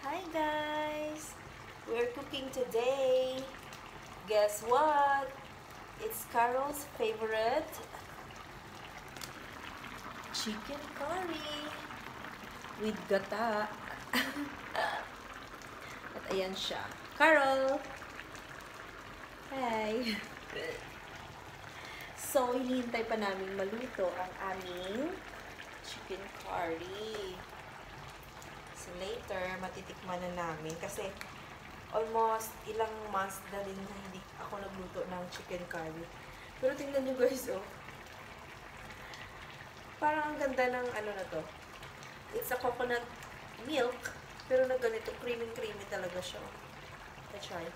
Hi guys! We're cooking today. Guess what? It's Carol's favorite chicken curry with gata. At ayan siya. Carol! Hi! So, hinihintay pa namin maluto ang aming chicken curry. So, later, matitikman na namin kasi almost ilang months na rin na hindi ako nagluto ng chicken curry. Pero tingnan nyo guys, oh. Parang ang ganda ng ano na to. It's a coconut milk, pero na ganito, creamy talaga siya. Let's try.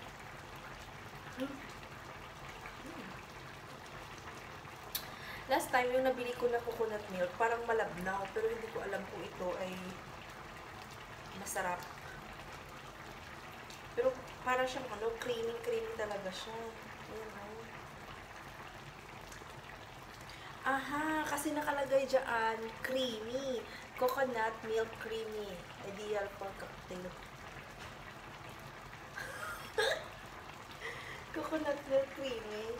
Last time, yung nabili ko na coconut milk, parang malabnaw, pero hindi ko alam kung ito ay masarap. Pero parang siyang ano, creamy talaga siya. Ayan, oh. Aha, kasi nakalagay dyan, creamy. Coconut milk creamy. Ideal for cocktail. Coconut milk creamy.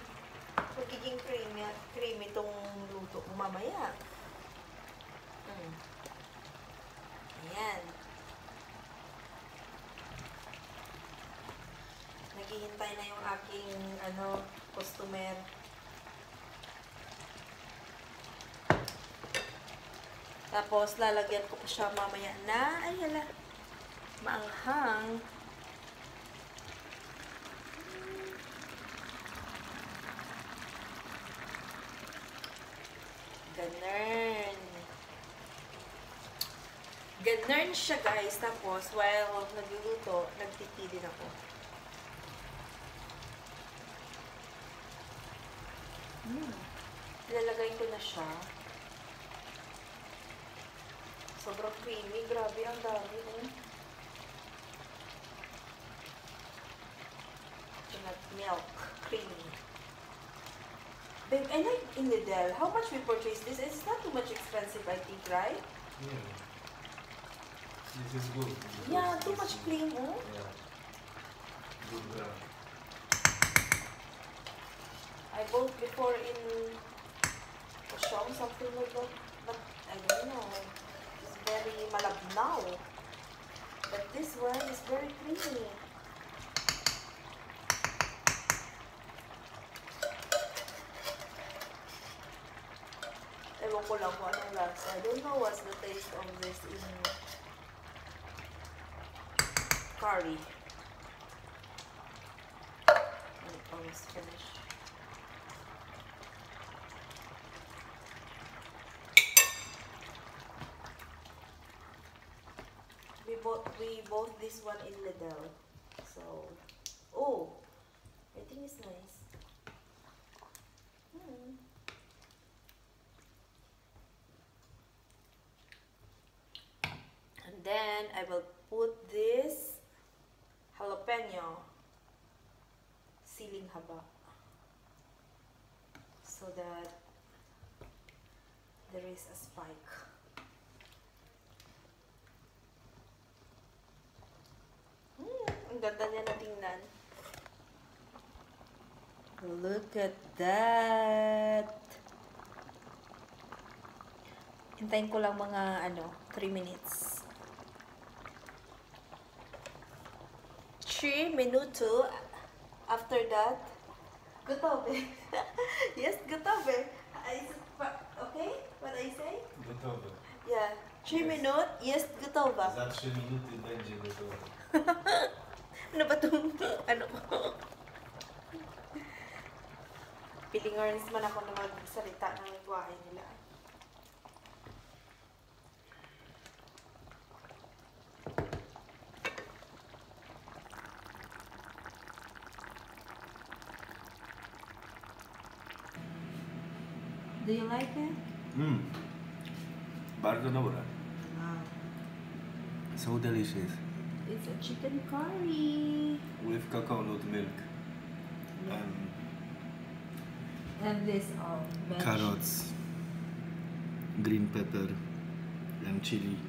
Magiging creamy itong luto ko mamaya. Ayan. Naghihintay na yung aking customer. Tapos lalagyan ko pa siya mamaya na ay hala, maanghang. Ganun siya guys. Tapos while nagluluto, nagtiti din ako. Ilalagay ko na siya. Sobrang creamy. Grabe, ang dami. Coconut milk. Creamy. Babe, I like in Lidl. How much we purchased this? It's not too much expensive, I think, right? Yeah. This is good. Yeah, too much cream, oh? Yeah. Good brand. I bought before in Auchan, something like that. But I don't know. It's very malabnaw. But this one is very creamy. Ewan ko lang kung anong lasa. I don't know what's the taste of this in curry. When it comes finished. We bought this one in Lidl. So, oh, I think it's nice. And then I will put this jalapeno, siling haba, so that there is a spike. Ang ganda niya na tingnan. Look at that! Hintayin ko lang mga 3 minutes. 3 minuto. After that, gotowe. Yes, gotowe. Okay? What I say? Gotowe. Yeah. 3 minut, jest gotowa. Za 3 minuty będzie gotowe. Ano ba itong, Pilingers man ako na magsalita ng lingwahe nila. Do you like it? Bardzo dobre. So delicious. It's a chicken curry. With coconut milk. And this veg. Carrots, green pepper, and chili.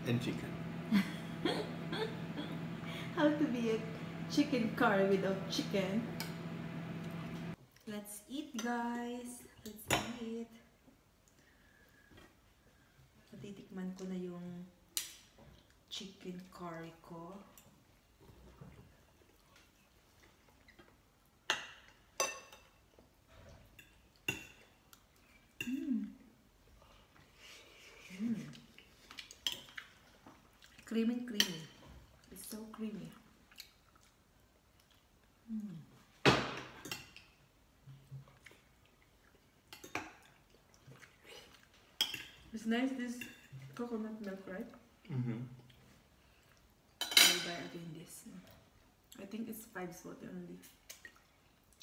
And chicken. How to be a chicken curry without chicken. Let's eat, guys. Let's eat. Natitikman ko na yung chicken curry ko. Creamy, creamy. It's so creamy. It's nice, this coconut milk, right? Mm-hmm. I'll buy again this. I think it's 5 zloty only.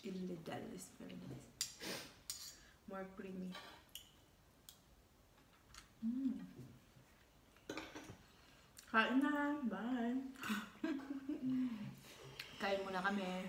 In Lidl is very nice. More creamy. Kain na! Bye! Kain muna kami.